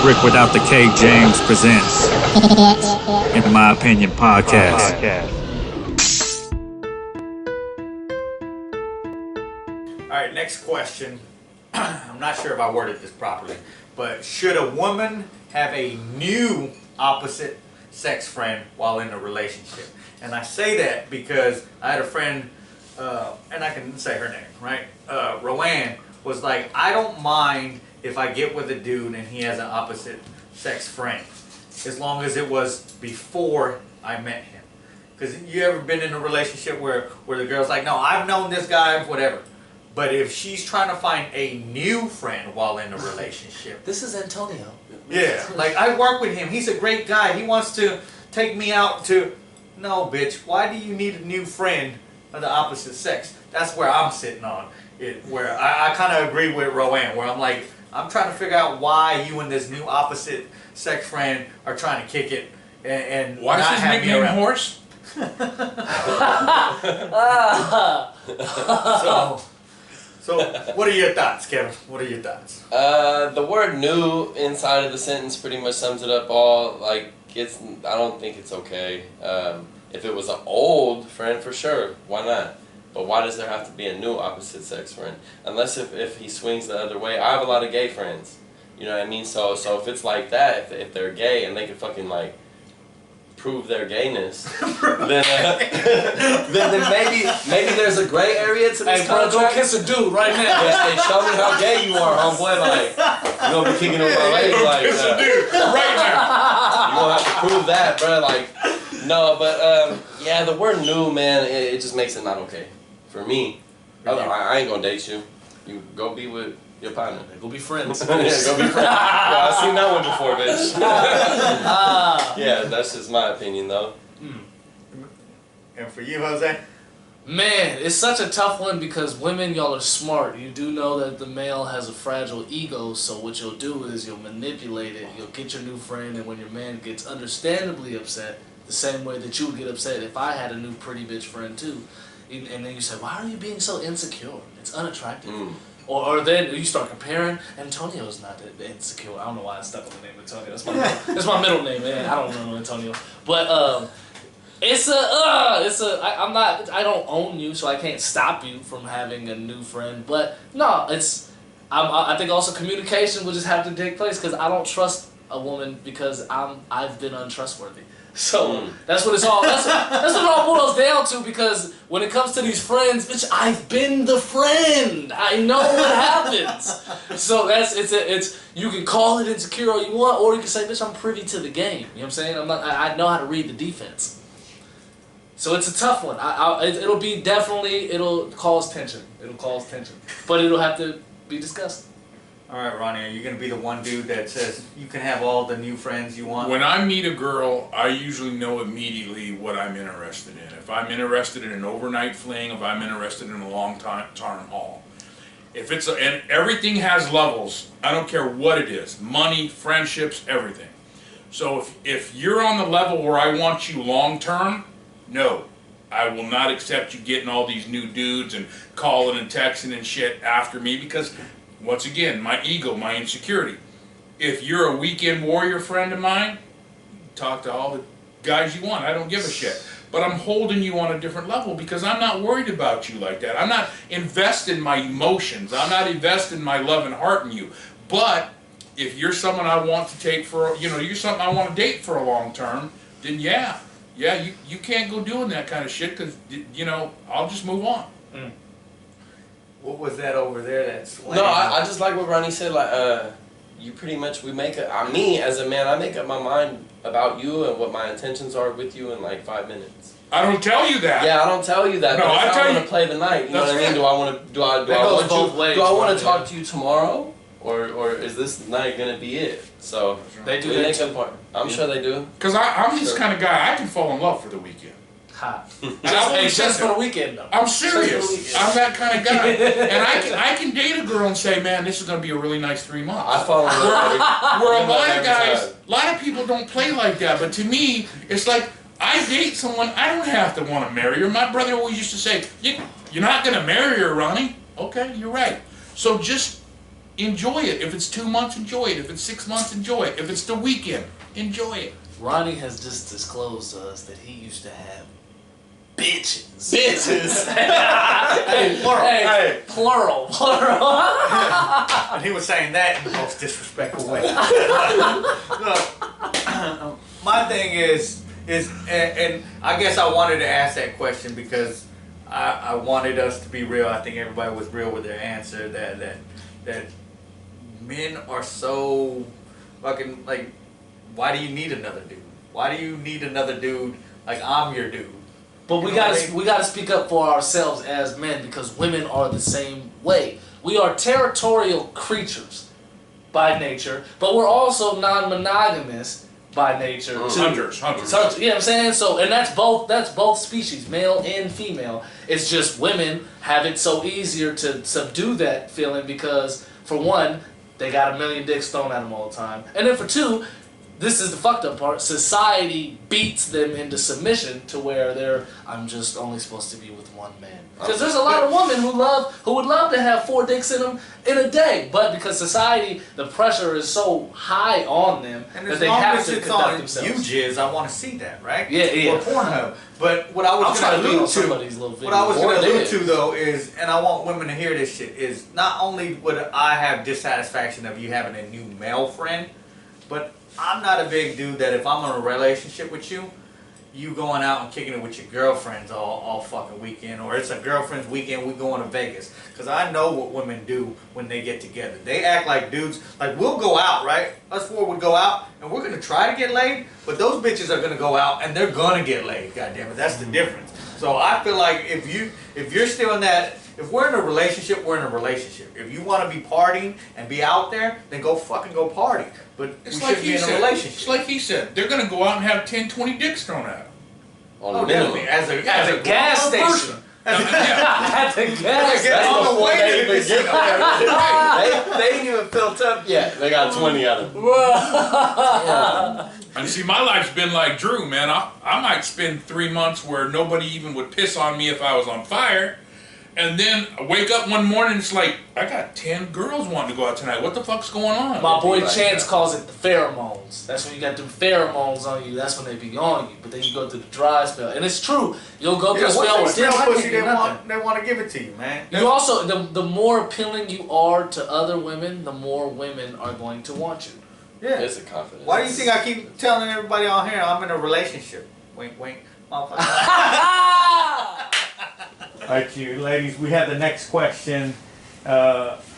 Rick Without the K James presents In My Opinion Podcast. Alright, next question. I'm not sure if I worded this properly, but should a woman have a new opposite sex friend while in a relationship? And I say that because I had a friend, and I can say her name, right? Roanne was like, I don't mind if I get with a dude and he has an opposite sex friend, as long as it was before I met him. Because you ever been in a relationship where the girl's like, no, I've known this guy, whatever. But if she's trying to find a new friend while in a relationship. This is Antonio. Yeah, like I work with him. He's a great guy. He wants to take me out to... No, bitch. Why do you need a new friend of the opposite sex? That's where I'm sitting on it. Where I kind of agree with Roanne, where I'm like, I'm trying to figure out why you and this new opposite sex friend are trying to kick it and why not is his have me nickname around. Horse? So, what are your thoughts, Kevin? What are your thoughts? The word "new" inside of the sentence pretty much sums it up all. Like, I don't think it's okay. If it was an old friend, for sure, why not? But why does there have to be a new opposite sex friend? Unless if he swings the other way. I have a lot of gay friends. You know what I mean? So if it's like that, if they're gay and they can fucking like prove their gayness, then maybe there's a gray area to this contract. Go kiss a dude right now. Yeah, hey, show me how gay you are, homeboy. Like, you gonna be kicking on my leg like Kiss a dude right now. You gonna have to prove that, bro. Like, no, but yeah, the word "new," man, it just makes it not okay for me. I ain't gonna date you. You go be with your partner. Go be friends. Yeah, go be friends. Yeah, I've seen that one before, bitch. Yeah, that's just my opinion, though. And for you, Jose? Man, it's such a tough one because women, y'all are smart. You do know that the male has a fragile ego, so what you'll do is you'll manipulate it. You'll get your new friend, and when your man gets understandably upset, the same way that you would get upset if I had a new pretty bitch friend too, and then you say, why are you being so insecure? It's unattractive. Or then you start comparing. Antonio's not that insecure. I don't know why I stuck on the name Antonio. That's my middle name, man. I don't know Antonio. But I don't own you, so I can't stop you from having a new friend. But no, I think also communication will just have to take place because I don't trust a woman because I've been untrustworthy. So that's what it's all. That's what it all boils down to. Because when it comes to these friends, bitch, I've been the friend. I know what happens. So it's you can call it insecure all you want, or you can say, bitch, I'm privy to the game. You know what I'm saying? I know how to read the defense. So it's a tough one. It'll cause tension. But it'll have to be discussed. All right, Ronnie, are you going to be the one dude that says you can have all the new friends you want? When I meet a girl, I usually know immediately what I'm interested in. If I'm interested in an overnight fling, if I'm interested in a long-term haul. And everything has levels. I don't care what it is. Money, friendships, everything. So if you're on the level where I want you long-term, no. I will not accept you getting all these new dudes and calling and texting and shit after me because... Once again, my ego, my insecurity. If you're a weekend warrior friend of mine, talk to all the guys you want. I don't give a shit. But I'm holding you on a different level because I'm not worried about you like that. I'm not investing my emotions. I'm not investing my love and heart in you. But if you're someone I want to take you're something I want to date for a long term, then yeah, you can't go doing that kind of shit because, I'll just move on. What was that over there that's... No, I just like what Ronnie said, like, you pretty much, me as a man, I make up my mind about you and what my intentions are with you in like 5 minutes. I don't tell you that. Yeah, I don't tell you that. No, but I if tell I you. want to play the night, you know what I mean? Do I want to, do I want to talk to you tomorrow? Or is this night going to be it? So, they do that too. I'm sure they do. Because I'm this kind of guy, I can fall in love for the weekend. Just for the weekend, though. I'm serious. I'm that kind of guy, and I can date a girl and say, "Man, this is going to be a really nice 3 months." I fall in love. Where a lot of guys, a lot of people don't play like that. But to me, it's like I date someone I don't have to want to marry her. My brother always used to say, "You're not going to marry her, Ronnie." Okay, you're right. So just enjoy it. If it's 2 months, enjoy it. If it's 6 months, enjoy it. If it's the weekend, enjoy it. Ronnie has just disclosed to us that he used to have bitches. Bitches. Hey, plural. Hey, plural. And he was saying that in the most disrespectful way. Look, my thing is, and I guess I wanted to ask that question because I wanted us to be real. I think everybody was real with their answer that men are so fucking like, why do you need another dude? Why do you need another dude? Like, I'm your dude. But we gotta speak up for ourselves as men because women are the same way. We are territorial creatures by nature, but we're also non-monogamous by nature too. Hunters. You know what I'm saying? So, and that's both species, male and female. It's just women have it so easier to subdue that feeling because, for one, they got a million dicks thrown at them all the time, and then for two, this is the fucked up part. Society beats them into submission to where I'm just only supposed to be with one man. Because there's a lot of women who would love to have 4 dicks in them in a day, but because society, the pressure is so high on them And that they have to conduct as themselves. long as it's on I want to see that, right? Yeah. Or Pornhub. But what I was going to allude to though is, and I want women to hear this shit, is not only would I have dissatisfaction of you having a new male friend, but I'm not a big dude that if I'm in a relationship with you, you going out and kicking it with your girlfriends all fucking weekend, or it's a girlfriend's weekend, we going to Vegas. Because I know what women do when they get together. They act like dudes, like we'll go out, right? Us 4 would go out, and we're going to try to get laid, but those bitches are going to go out, and they're going to get laid, goddammit. That's the difference. So I feel like if you're still in that, if we're in a relationship, we're in a relationship. If you want to be partying and be out there, then go fucking go party. But It's we like shouldn't be he in a said. relationship. It's like he said. They're going to go out and have 10, 20 dicks thrown at them. Oh, definitely. As a gas grown station. person. At the gas station. On the way to this shit. They ain't even filled up yet. They got 20 out of them. And see, my life's been like Drew, man. I might spend 3 months where nobody even would piss on me if I was on fire. And then I wake up one morning, it's like, I got 10 girls wanting to go out tonight. What the fuck's going on? My boy Like Chance that. calls it the pheromones. That's when you got them pheromones on you. That's when they be on you. But then you go through the dry spell. And it's true. You'll go through a spell where damn, I can't pussy do nothing. they want to give it to you, man. You also, the more appealing you are to other women, the more women are going to want you. Yeah. It's a confidence. Why do you think I keep telling everybody on here I'm in a relationship? Wink, wink, motherfucker. Alright, you ladies, we have the next question.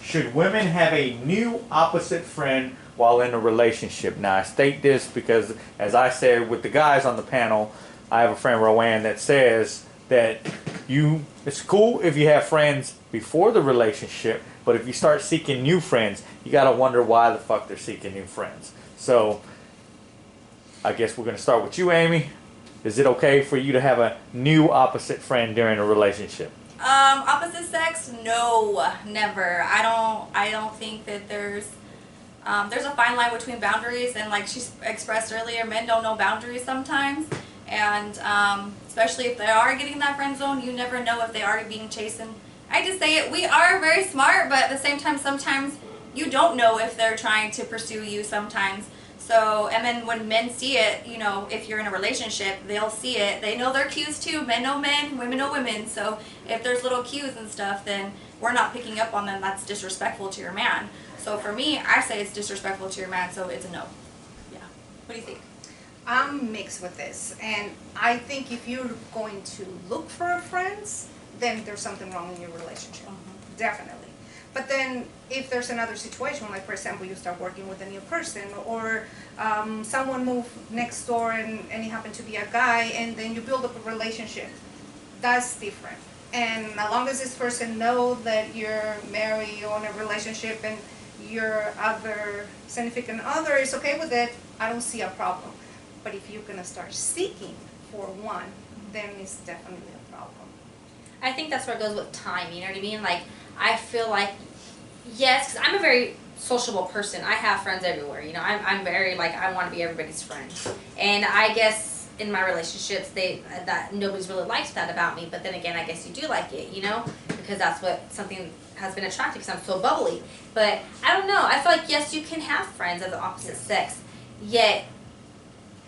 Should women have a new opposite friend while in a relationship? Now, I state this because, as I said with the guys on the panel, I have a friend, Rowan, that says that it's cool if you have friends before the relationship, but if you start seeking new friends, you gotta wonder why the fuck they're seeking new friends. So, I guess we're gonna start with you, Amy. Is it okay for you to have a new opposite friend during a relationship? Opposite sex? No, never. I don't think that there's a fine line between boundaries, and like she expressed earlier, men don't know boundaries sometimes, and especially if they are getting that friend zone, you never know if they are being chastened. I just say it. We are very smart, but at the same time, sometimes you don't know if they're trying to pursue you. Sometimes. So, and then when men see it, you know, if you're in a relationship, they'll see it. They know their cues too. Men know men, women know women. So if there's little cues and stuff, then we're not picking up on them. That's disrespectful to your man. So for me, I say it's disrespectful to your man, so it's a no. Yeah. What do you think? I'm mixed with this, and I think if you're going to look for friends, then there's something wrong in your relationship. Definitely. But then if there's another situation, like for example, you start working with a new person, or someone moved next door and he happened to be a guy, and then you build up a relationship, that's different. And as long as this person knows that you're married or in a relationship and your other significant other is okay with it, I don't see a problem. But if you're going to start seeking for one, then it's definitely a problem. I think that's where it goes with time, you know what I mean? Like, I feel like, yes, because I'm a very sociable person. I have friends everywhere, you know. I'm very, like, I want to be everybody's friend. And I guess in my relationships, that nobody's really liked that about me. But then again, I guess you do like it, you know, because that's what something has been attractive. Because I'm so bubbly. But I don't know. I feel like yes, you can have friends of the opposite sex. Yet,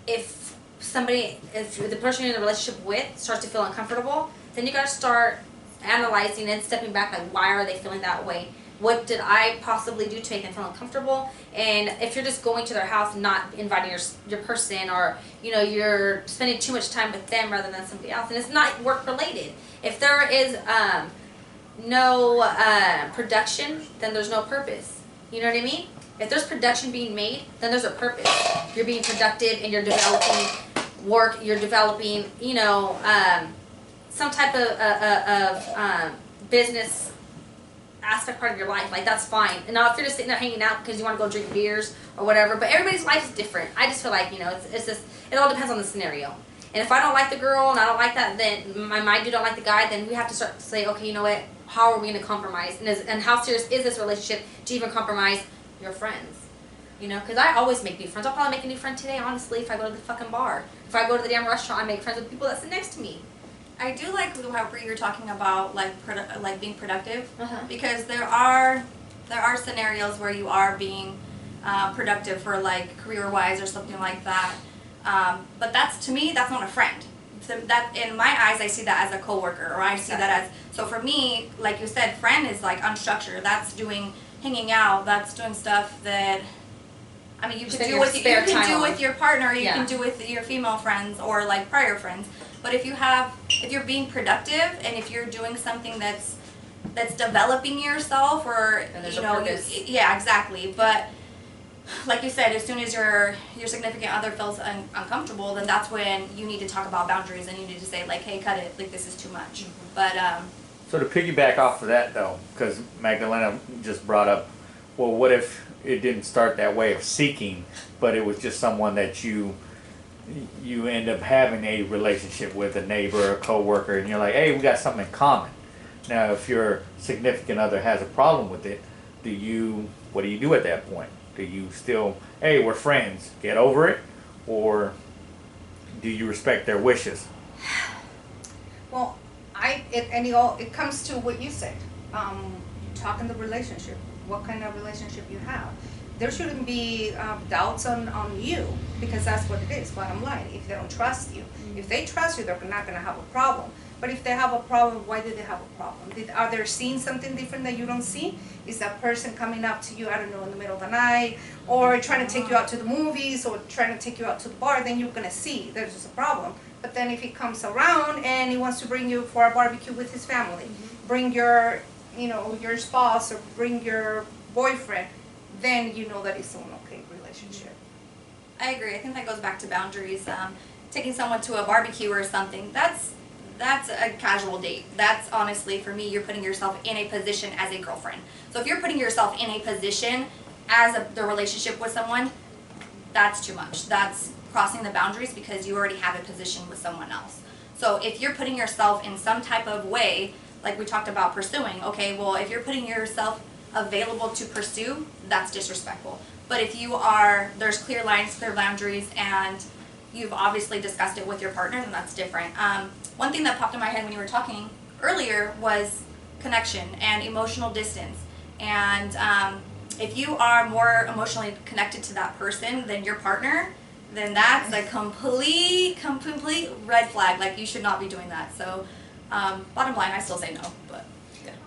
if the person you're in a relationship with starts to feel uncomfortable, then you gotta start analyzing and stepping back. Like, why are they feeling that way? What did I possibly do to make them feel uncomfortable? And if you're just going to their house, not inviting your person, or you know, you're spending too much time with them rather than somebody else, and it's not work related. If there is no production, then there's no purpose. You know what I mean? If there's production being made, then there's a purpose. You're being productive and you're developing work. You're developing, you know, some type of business aspect part of your life. Like, that's fine. And now if you're just sitting there hanging out because you want to go drink beers or whatever, but everybody's life is different. I just feel like, you know, it's just, it all depends on the scenario. And if I don't like the girl and I don't like that, then my dude don't like the guy, then we have to start to say, okay, you know what, how are we going to compromise? And how serious is this relationship to even compromise your friends? You know, because I always make new friends. I'll probably make a new friend today, honestly, if I go to the fucking bar. If I go to the damn restaurant, I make friends with people that sit next to me. I do like how you're talking about like being productive, because there are scenarios where you are being productive for like career-wise or something like that. But to me, that's not a friend. So that, in my eyes, I see that as a coworker, or I see that as, so for me, like you said, friend is like unstructured. That's hanging out. That's doing stuff that, I mean, you can do with your partner, you can do with your female friends or like prior friends. But if you're being productive and if you're doing something that's developing yourself, or you know, yeah, exactly. But like you said, as soon as your significant other feels uncomfortable, then that's when you need to talk about boundaries and you need to say like, hey, cut it, like this is too much. But so to piggyback off of that though, because Magdalena just brought up, well, what if it didn't start that way of seeking, but it was just someone that you end up having a relationship with, a neighbor, a coworker, and you're like, hey, we got something in common. Now, if your significant other has a problem with it, what do you do at that point? Do you still, hey, we're friends, get over it, or do you respect their wishes? Well, it comes to what you said. Talk in the relationship. What kind of relationship you have. There shouldn't be doubts on you, because that's what it is, bottom line. If they don't trust you. If they trust you, they're not going to have a problem. But if they have a problem, why did they have a problem? Are they seeing something different that you don't see? Is that person coming up to you, I don't know, in the middle of the night, or trying to take you out to the movies, or trying to take you out to the bar, then you're going to see there's just a problem. But then if he comes around and he wants to bring you for a barbecue with his family, bring your spouse, or bring your boyfriend, then you know that it's an okay relationship. I agree. I think that goes back to boundaries. Taking someone to a barbecue or something, that's a casual date. That's honestly, for me, you're putting yourself in a position as a girlfriend. So if you're putting yourself in a position as the relationship with someone, that's too much. That's crossing the boundaries, because you already have a position with someone else. So if you're putting yourself in some type of way, like we talked about pursuing, okay, well, if you're putting yourself available to pursue, that's disrespectful. But if there's clear lines, clear boundaries, and you've obviously discussed it with your partner, then that's different. One thing that popped in my head when you were talking earlier was connection and emotional distance. And if you are more emotionally connected to that person than your partner, then that's a complete red flag. Like, you should not be doing that. So bottom line, I still say no. But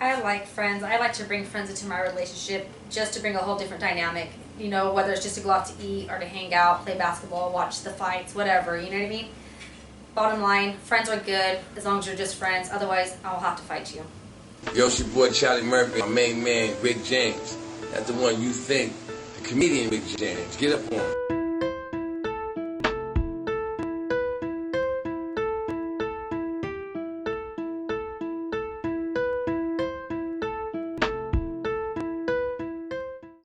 I like friends. I like to bring friends into my relationship just to bring a whole different dynamic. You know, whether it's just to go out to eat or to hang out, play basketball, watch the fights, whatever. You know what I mean? Bottom line, friends are good as long as you're just friends. Otherwise, I'll have to fight you. Yo, it's your boy Charlie Murphy, my main man, Rick James. That's the one you think, the comedian Rick James. Get up on him.